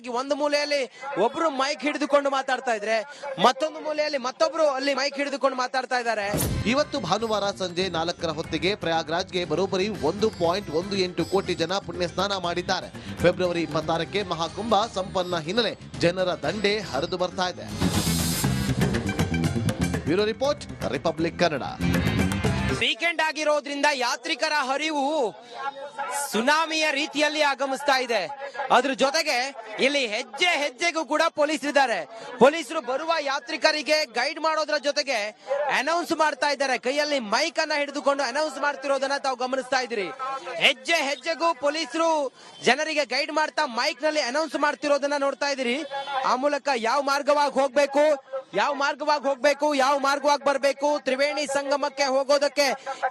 ರೀತಿಯಾಗಿ ಒಂದು ಮೂಲೆಯಲ್ಲಿ ಒಬ್ರು ಮೈಕ್ ಹಿಡಿದುಕೊಂಡು ಮಾತಾಡ್ತಾ ಇದ್ರೆ, ಮತ್ತೊಂದು ಮೂಲೆಯಲ್ಲಿ ಮತ್ತೊಬ್ರು ಅಲ್ಲಿ ಮೈಕ್ ಹಿಡಿದುಕೊಂಡು ಮಾತಾಡ್ತಾ ಇದ್ದಾರೆ. ಇವತ್ತು ಭಾನುವಾರ ಸಂಜೆ 4 ಹೊತ್ತಿಗೆ ಪ್ರಯಾಗ್ರಾಜ್ಗೆ ಬರೋಬ್ಬರಿ 1.18 ಕೋಟಿ ಜನ ಪುಣ್ಯ ಸ್ನಾನ ಮಾಡಿದ್ದಾರೆ. ಫೆಬ್ರವರಿ 26ಕ್ಕೆ ಮಹಾಕುಂಭ ಸಂಪನ್ನ ಹಿನ್ನೆಲೆ ಜನರ ದಂಡೆ ಹರಿದು ಬರ್ತಾ ಇದೆ. Bureau report, republic Kannada. Weekend ಆಗಿರೋದ್ರಿಂದ ಯಾತ್ರಿಕರ ಹರಿವು ಸುನಾಮಿಯ ರೀತಿಯಲ್ಲಿ ಆಗಮಿಸ್ತಾ ಇದೆ. ಅದ್ರ ಜೊತೆಗೆ ಇಲ್ಲಿ ಹೆಜ್ಜೆ ಹೆಜ್ಜೆಗೂ ಕೂಡ ಪೊಲೀಸರಿದ್ದಾರೆ. ಪೊಲೀಸರು ಬರುವ ಯಾತ್ರಿಕರಿಗೆ ಗೈಡ್ ಮಾಡೋದ್ರ ಜೊತೆಗೆ ಅನೌನ್ಸ್ ಮಾಡ್ತಾ ಇದ್ದಾರೆ. ಕೈಯಲ್ಲಿ ಮೈಕ್ ಅನ್ನ ಹಿಡಿದುಕೊಂಡು ಅನೌನ್ಸ್ ಮಾಡ್ತಿರೋದನ್ನ ತಾವು ಗಮನಿಸ್ತಾ ಇದ್ದೀರಿ. ಹೆಜ್ಜೆ ಹೆಜ್ಜೆಗೂ ಪೊಲೀಸರು ಜನರಿಗೆ ಗೈಡ್ ಮಾಡ್ತಾ ಮೈಕ್ ನಲ್ಲಿ ಅನೌನ್ಸ್ ಮಾಡ್ತಿರೋದನ್ನ ನೋಡ್ತಾ ಇದ್ದೀರಿ. ಆ ಮೂಲಕ ಯಾವ ಮಾರ್ಗವಾಗಿ ಹೋಗ್ಬೇಕು, ಯಾವ ಮಾರ್ಗವಾಗಿ ಬರಬೇಕು, ತ್ರಿವೇಣಿ ಸಂಗಮಕ್ಕೆ ಹೋಗೋದಕ್ಕೆ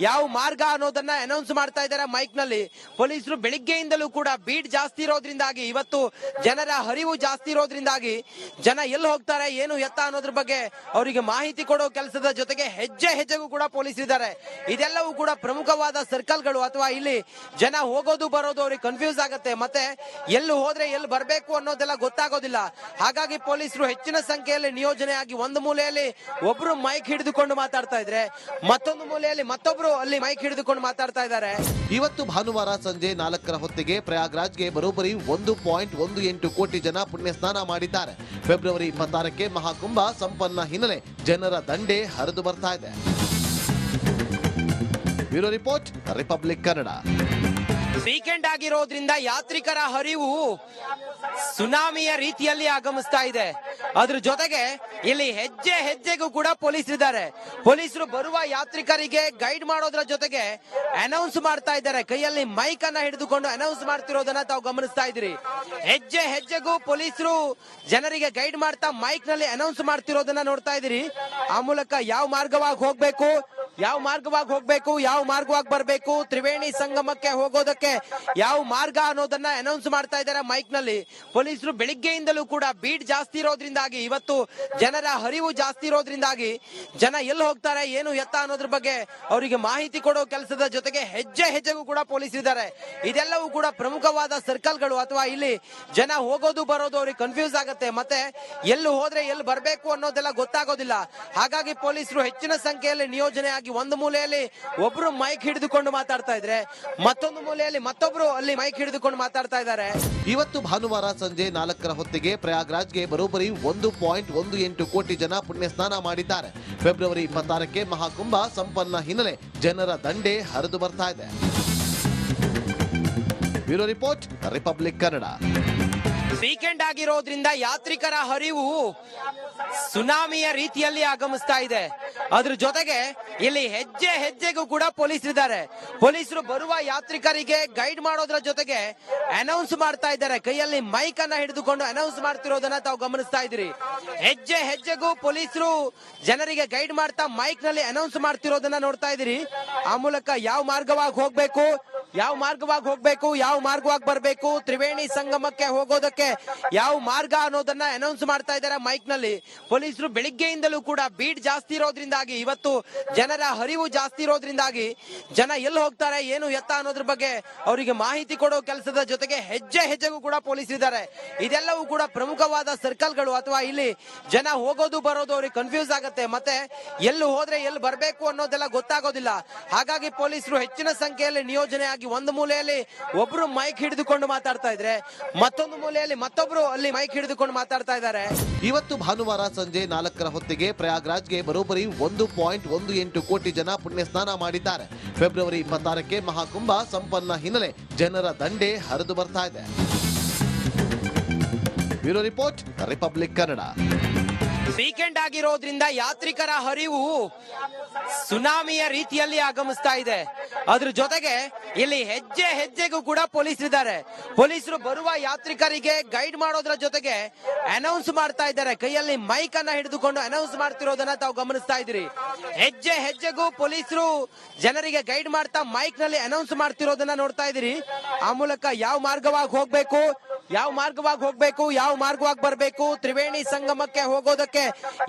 ಯಾವ ಮಾರ್ಗ ಅನ್ನೋದನ್ನ ಅನೌನ್ಸ್ ಮಾಡ್ತಾ ಇದ್ದಾರೆ ಮೈಕ್ ನಲ್ಲಿ. ಪೊಲೀಸರು ಬೆಳಿಗ್ಗೆಯಿಂದಲೂ ಕೂಡ ಬೀಡ್ ಜಾಸ್ತಿ ಇರೋದ್ರಿಂದಾಗಿ, ಇವತ್ತು ಜನರ ಹರಿವು ಜಾಸ್ತಿ ಇರೋದ್ರಿಂದಾಗಿ ಜನ ಎಲ್ಲಿ ಹೋಗ್ತಾರೆ ಏನು ಎತ್ತ ಅನ್ನೋದ್ರ ಬಗ್ಗೆ ಅವರಿಗೆ ಮಾಹಿತಿ ಕೊಡೋ ಕೆಲಸದ ಜೊತೆಗೆ ಹೆಜ್ಜೆ ಹೆಜ್ಜೆಗೂ ಕೂಡ ಪೊಲೀಸ್ ಇದ್ದಾರೆ. ಇದೆಲ್ಲವೂ ಕೂಡ ಪ್ರಮುಖವಾದ ಸರ್ಕಲ್ಗಳು. ಅಥವಾ ಇಲ್ಲಿ ಜನ ಹೋಗೋದು ಬರೋದು ಅವ್ರಿಗೆ ಕನ್ಫ್ಯೂಸ್ ಆಗುತ್ತೆ, ಮತ್ತೆ ಎಲ್ಲಿ ಹೋದ್ರೆ ಎಲ್ಲಿ ಬರಬೇಕು ಅನ್ನೋದೆಲ್ಲ ಗೊತ್ತಾಗೋದಿಲ್ಲ. ಹಾಗಾಗಿ ಪೊಲೀಸರು ಹೆಚ್ಚಿನ ಸಂಖ್ಯೆಯಲ್ಲಿ ನಿಯೋಜನೆ ನಿಯೋಜನೆಯಾಗಿ ಒಂದು ಮೂಲೆಯಲ್ಲಿ ಒಬ್ರು ಮೈಕ್ ಹಿಡಿದುಕೊಂಡು ಮಾತಾಡ್ತಾ ಇದ್ರೆ, ಮತ್ತೊಂದು ಮೂಲೆಯಲ್ಲಿ ಮತ್ತೊಬ್ರು ಅಲ್ಲಿ ಮೈಕ್ ಹಿಡಿದುಕೊಂಡು ಮಾತಾಡ್ತಾ ಇದ್ದಾರೆ. ಇವತ್ತು ಭಾನುವಾರ ಸಂಜೆ 4 ಹೊತ್ತಿಗೆ ಪ್ರಯಾಗ್ರಾಜ್ಗೆ ಬರೋಬ್ಬರಿ 1.18 ಕೋಟಿ ಜನ ಪುಣ್ಯ ಸ್ನಾನ ಮಾಡಿದ್ದಾರೆ. ಫೆಬ್ರವರಿ 26ಕ್ಕೆ ಮಹಾಕುಂಭ ಸಂಪನ್ನ ಹಿನ್ನೆಲೆ ಜನರ ದಂಡೆ ಹರಿದು ಬರ್ತಾ ಇದೆ. Bureau report, republic Kannada. Weekend ಆಗಿರೋದ್ರಿಂದ ಯಾತ್ರಿಕರ ಹರಿವು ಸುನಾಮಿಯ ರೀತಿಯಲ್ಲಿ ಆಗಮಿಸ್ತಾ ಇದೆ. ಅದ್ರ ಜೊತೆಗೆ ಇಲ್ಲಿ ಹೆಜ್ಜೆ ಹೆಜ್ಜೆಗೂ ಕೂಡ ಪೊಲೀಸರಿದ್ದಾರೆ. ಪೊಲೀಸರು ಬರುವ ಯಾತ್ರಿಕರಿಗೆ ಗೈಡ್ ಮಾಡೋದ್ರ ಜೊತೆಗೆ ಅನೌನ್ಸ್ ಮಾಡ್ತಾ ಇದ್ದಾರೆ. ಕೈಯಲ್ಲಿ ಮೈಕ್ ಅನ್ನ ಹಿಡಿದುಕೊಂಡು ಅನೌನ್ಸ್ ಮಾಡ್ತಿರೋದನ್ನ ತಾವು ಗಮನಿಸ್ತಾ ಇದ್ದೀರಿ. ಹೆಜ್ಜೆ ಹೆಜ್ಜೆಗೂ ಪೊಲೀಸರು ಜನರಿಗೆ ಗೈಡ್ ಮಾಡ್ತಾ ಮೈಕ್ ನಲ್ಲಿ ಅನೌನ್ಸ್ ಮಾಡ್ತಿರೋದನ್ನ ನೋಡ್ತಾ ಇದ್ದೀರಿ. ಆ ಮೂಲಕ ಯಾವ ಮಾರ್ಗವಾಗಿ ಹೋಗ್ಬೇಕು, ಯಾವ ಮಾರ್ಗವಾಗಿ ಬರಬೇಕು, ತ್ರಿವೇಣಿ ಸಂಗಮಕ್ಕೆ ಹೋಗೋದಕ್ಕೆ ಯಾವ ಮಾರ್ಗ ಅನ್ನೋದನ್ನ ಅನೌನ್ಸ್ ಮಾಡ್ತಾ ಇದ್ದಾರೆ ಮೈಕ್ ನಲ್ಲಿ. ಪೊಲೀಸರು ಬೆಳಿಗ್ಗೆಯಿಂದಲೂ ಕೂಡ ಬೀಟ್ ಜಾಸ್ತಿ ಇರೋದ್ರಿಂದಾಗಿ, ಇವತ್ತು ಜನರ ಹರಿವು ಜಾಸ್ತಿ ಇರೋದ್ರಿಂದಾಗಿ ಜನ ಎಲ್ಲಿ ಹೋಗ್ತಾರೆ ಏನು ಎತ್ತ ಅನ್ನೋದ್ರ ಬಗ್ಗೆ ಅವರಿಗೆ ಮಾಹಿತಿ ಕೊಡೋ ಕೆಲಸದ ಜೊತೆಗೆ ಹೆಜ್ಜೆ ಹೆಜ್ಜೆಗೂ ಕೂಡ ಪೊಲೀಸರಿದ್ದಾರೆ. ಇದೆಲ್ಲವೂ ಕೂಡ ಪ್ರಮುಖವಾದ ಸರ್ಕಲ್ಗಳು, ಅಥವಾ ಇಲ್ಲಿ ಜನ ಹೋಗೋದು ಬರೋದು ಅವ್ರಿಗೆ ಕನ್ಫ್ಯೂಸ್ ಆಗುತ್ತೆ. ಮತ್ತೆ ಎಲ್ಲಿ ಹೋದ್ರೆ ಎಲ್ಲಿ ಬರಬೇಕು ಅನ್ನೋದೆಲ್ಲ ಗೊತ್ತಾಗೋದಿಲ್ಲ. ಹಾಗಾಗಿ ಪೊಲೀಸರು ಹೆಚ್ಚಿನ ಸಂಖ್ಯೆಯಲ್ಲಿ ನಿಯೋಜನೆ ಆಗಿ ಒಂದು ಮೂಲೆಯಲ್ಲಿ ಒಬ್ರು ಮೈಕ್ ಹಿಡಿದುಕೊಂಡು ಮಾತಾಡ್ತಾ ಇದ್ರೆ, ಮತ್ತೊಂದು ಮೂಲೆಯಲ್ಲಿ ಮತ್ತೊಬ್ರು ಅಲ್ಲಿ ಮೈಕ್ ಹಿಡಿದುಕೊಂಡು ಮಾತಾಡ್ತಾ ಇದ್ದಾರೆ. ಇವತ್ತು ಭಾನುವಾರ ಸಂಜೆ 4 ಹೊತ್ತಿಗೆ ಪ್ರಯಾಗ್ರಾಜ್ಗೆ ಬರೋಬ್ಬರಿ 1.18 ಕೋಟಿ ಜನ ಪುಣ್ಯ ಸ್ನಾನ ಮಾಡಿದ್ದಾರೆ. ಫೆಬ್ರವರಿ 26ಕ್ಕೆ ಮಹಾಕುಂಭ ಸಂಪನ್ನ ಹಿನ್ನೆಲೆ ಜನರ ದಂಡೆ ಹರಿದು ಬರ್ತಾ ಇದೆ. Bureau report, republic Kannada. Weekend ಆಗಿರೋದ್ರಿಂದ ಯಾತ್ರಿಕರ ಹರಿವು ಸುನಾಮಿಯ ರೀತಿಯಲ್ಲಿ ಆಗಮಿಸ್ತಾ ಇದೆ. ಅದ್ರ ಜೊತೆಗೆ ಇಲ್ಲಿ ಹೆಜ್ಜೆ ಹೆಜ್ಜೆಗೂ ಕೂಡ ಪೊಲೀಸರಿದ್ದಾರೆ. ಪೊಲೀಸರು ಬರುವ ಯಾತ್ರಿಕರಿಗೆ ಗೈಡ್ ಮಾಡೋದ್ರ ಜೊತೆಗೆ ಅನೌನ್ಸ್ ಮಾಡ್ತಾ ಇದ್ದಾರೆ. ಕೈಯಲ್ಲಿ ಮೈಕ್ ಅನ್ನ ಹಿಡಿದುಕೊಂಡು ಅನೌನ್ಸ್ ಮಾಡ್ತಿರೋದನ್ನ ತಾವು ಗಮನಿಸ್ತಾ ಇದ್ದೀರಿ. ಹೆಜ್ಜೆ ಹೆಜ್ಜೆಗೂ ಪೊಲೀಸರು ಜನರಿಗೆ ಗೈಡ್ ಮಾಡ್ತಾ ಮೈಕ್ ನಲ್ಲಿ ಅನೌನ್ಸ್ ಮಾಡ್ತಿರೋದನ್ನ ನೋಡ್ತಾ ಇದ್ದೀರಿ. ಆ ಮೂಲಕ ಯಾವ ಮಾರ್ಗವಾಗಿ ಹೋಗ್ಬೇಕು, ಯಾವ ಮಾರ್ಗವಾಗಿ ಬರಬೇಕು, ತ್ರಿವೇಣಿ ಸಂಗಮಕ್ಕೆ ಹೋಗೋದಕ್ಕೆ ಯಾವ ಮಾರ್ಗ ಅನ್ನೋದನ್ನ ಅನೌನ್ಸ್ ಮಾಡ್ತಾ ಇದ್ದಾರೆ ಮೈಕ್ ನಲ್ಲಿ. ಪೊಲೀಸರು ಬೆಳಿಗ್ಗೆಯಿಂದಲೂ ಕೂಡ ಬೀಟ್ ಜಾಸ್ತಿ ಇರೋದ್ರಿಂದಾಗಿ, ಇವತ್ತು ಜನರ ಹರಿವು ಜಾಸ್ತಿ ಇರೋದ್ರಿಂದಾಗಿ ಜನ ಎಲ್ಲಿ ಹೋಗ್ತಾರೆ ಏನು ಎತ್ತ ಅನ್ನೋದ್ರ ಬಗ್ಗೆ ಅವರಿಗೆ ಮಾಹಿತಿ ಕೊಡೋ ಕೆಲಸದ ಜೊತೆಗೆ ಹೆಜ್ಜೆ ಹೆಜ್ಜೆಗೂ ಕೂಡ ಪೊಲೀಸರಿದ್ದಾರೆ. ಇದೆಲ್ಲವೂ ಕೂಡ ಪ್ರಮುಖವಾದ ಸರ್ಕಲ್ಗಳು, ಅಥವಾ ಇಲ್ಲಿ ಜನ ಹೋಗೋದು ಬರೋದು ಅವ್ರಿಗೆ ಕನ್ಫ್ಯೂಸ್ ಆಗುತ್ತೆ. ಮತ್ತೆ ಎಲ್ಲಿ ಹೋದ್ರೆ ಎಲ್ಲಿ ಬರಬೇಕು ಅನ್ನೋದೆಲ್ಲ ಗೊತ್ತಾಗೋದಿಲ್ಲ. ಹಾಗಾಗಿ ಪೊಲೀಸರು ಹೆಚ್ಚಿನ ಸಂಖ್ಯೆಯಲ್ಲಿ ನಿಯೋಜನೆ ಆಗಿ ಒಂದು ಮೂಲೆಯಲ್ಲಿ ಒಬ್ರು ಮೈಕ್ ಹಿಡಿದುಕೊಂಡು ಮಾತಾಡ್ತಾ ಇದ್ರೆ, ಮತ್ತೊಂದು ಮೂಲೆಯಲ್ಲಿ ಮತ್ತೊಬ್ರು ಅಲ್ಲಿ ಮೈಕ್ ಹಿಡಿದುಕೊಂಡು ಮಾತಾಡ್ತಾ ಇದ್ದಾರೆ. ಇವತ್ತು ಭಾನುವಾರ ಸಂಜೆ 4 ಹೊತ್ತಿಗೆ ಪ್ರಯಾಗ್ರಾಜ್ಗೆ ಬರೋಬ್ಬರಿ 1.18 ಕೋಟಿ ಜನ ಪುಣ್ಯ ಸ್ನಾನ ಮಾಡಿದ್ದಾರೆ. ಫೆಬ್ರವರಿ 26ಕ್ಕೆ ಮಹಾಕುಂಭ ಸಂಪನ್ನ ಹಿನ್ನೆಲೆ ಜನರ ದಂಡೆ ಹರಿದು ಬರ್ತಾ ಇದೆ. Bureau report, republic Kannada. Weekend ಆಗಿರೋದ್ರಿಂದ ಯಾತ್ರಿಕರ ಹರಿವು ಸುನಾಮಿಯ ರೀತಿಯಲ್ಲಿ ಆಗಮಿಸ್ತಾ ಇದೆ. ಅದ್ರ ಜೊತೆಗೆ ಇಲ್ಲಿ ಹೆಜ್ಜೆ ಹೆಜ್ಜೆಗೂ ಕೂಡ ಪೊಲೀಸರಿದ್ದಾರೆ. ಪೊಲೀಸರು ಬರುವ ಯಾತ್ರಿಕರಿಗೆ ಗೈಡ್ ಮಾಡೋದ್ರ ಜೊತೆಗೆ ಅನೌನ್ಸ್ ಮಾಡ್ತಾ ಇದ್ದಾರೆ. ಕೈಯಲ್ಲಿ ಮೈಕ್ ಅನ್ನ ಹಿಡಿದುಕೊಂಡು ಅನೌನ್ಸ್ ಮಾಡ್ತಿರೋದನ್ನ ತಾವು ಗಮನಿಸ್ತಾ ಇದ್ದೀರಿ. ಹೆಜ್ಜೆ ಹೆಜ್ಜೆಗೂ ಪೊಲೀಸರು ಜನರಿಗೆ ಗೈಡ್ ಮಾಡ್ತಾ ಮೈಕ್ ನಲ್ಲಿ ಅನೌನ್ಸ್ ಮಾಡ್ತಿರೋದನ್ನ ನೋಡ್ತಾ ಇದ್ದೀರಿ. ಆ ಮೂಲಕ ಯಾವ ಮಾರ್ಗವಾಗಿ ಹೋಗ್ಬೇಕು, ಯಾವ ಮಾರ್ಗವಾಗಿ ಬರಬೇಕು, ತ್ರಿವೇಣಿ ಸಂಗಮಕ್ಕೆ ಹೋಗೋದಕ್ಕೆ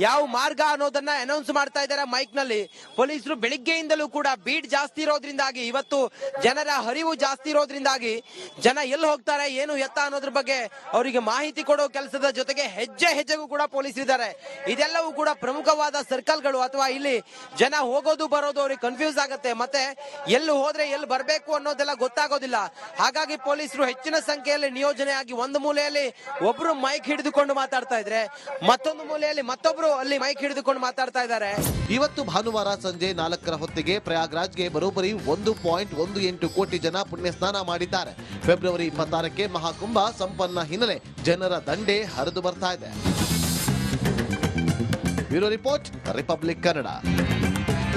ಯಾವ ಮಾರ್ಗ ಅನ್ನೋದನ್ನ ಅನೌನ್ಸ್ ಮಾಡ್ತಾ ಇದ್ದಾರೆ ಮೈಕ್ ನಲ್ಲಿ. ಪೊಲೀಸರು ಬೆಳಿಗ್ಗೆಯಿಂದಲೂ ಕೂಡ ಬೀಟ್ ಜಾಸ್ತಿ ಇರೋದ್ರಿಂದಾಗಿ, ಇವತ್ತು ಜನರ ಹರಿವು ಜಾಸ್ತಿ ಇರೋದ್ರಿಂದಾಗಿ ಜನ ಎಲ್ಲಿ ಹೋಗ್ತಾರೆ ಏನು ಎತ್ತ ಅನ್ನೋದ್ರ ಬಗ್ಗೆ ಅವರಿಗೆ ಮಾಹಿತಿ ಕೊಡೋ ಕೆಲಸದ ಜೊತೆಗೆ ಹೆಜ್ಜೆ ಹೆಜ್ಜೆಗೂ ಕೂಡ ಪೊಲೀಸರಿದ್ದಾರೆ. ಇದೆಲ್ಲವೂ ಕೂಡ ಪ್ರಮುಖವಾದ ಸರ್ಕಲ್ಗಳು, ಅಥವಾ ಇಲ್ಲಿ ಜನ ಹೋಗೋದು ಬರೋದು ಅವ್ರಿಗೆ ಕನ್ಫ್ಯೂಸ್ ಆಗುತ್ತೆ. ಮತ್ತೆ ಎಲ್ಲಿ ಹೋದ್ರೆ ಎಲ್ಲಿ ಬರಬೇಕು ಅನ್ನೋದೆಲ್ಲ ಗೊತ್ತಾಗೋದಿಲ್ಲ. ಹಾಗಾಗಿ ಪೊಲೀಸರು ಹೆಚ್ಚಿನ ಸಂಖ್ಯೆಯಲ್ಲಿ ನಿಯೋಜನೆ ಆಗಿ ಒಂದು ಮೂಲೆಯಲ್ಲಿ ಒಬ್ರು ಮೈಕ್ ಹಿಡಿದುಕೊಂಡು ಮಾತಾಡ್ತಾ ಇದ್ರೆ, ಮತ್ತೊಂದು ಮೂಲೆಯಲ್ಲಿ ಮತ್ತೊಬ್ರು ಅಲ್ಲಿ ಮೈಕ್ ಹಿಡಿದುಕೊಂಡು ಮಾತಾಡ್ತಾ ಇದ್ದಾರೆ. ಇವತ್ತು ಭಾನುವಾರ ಸಂಜೆ 4 ಹೊತ್ತಿಗೆ ಪ್ರಯಾಗ್ರಾಜ್ಗೆ ಬರೋಬ್ಬರಿ 1.18 ಕೋಟಿ ಜನ ಪುಣ್ಯ ಸ್ನಾನ ಮಾಡಿದ್ದಾರೆ. ಫೆಬ್ರವರಿ 26ಕ್ಕೆ ಮಹಾಕುಂಭ ಸಂಪನ್ನ ಹಿನ್ನೆಲೆ ಜನರ ದಂಡೆ ಹರಿದು ಬರ್ತಾ ಇದೆ. Bureau report, republic Kannada.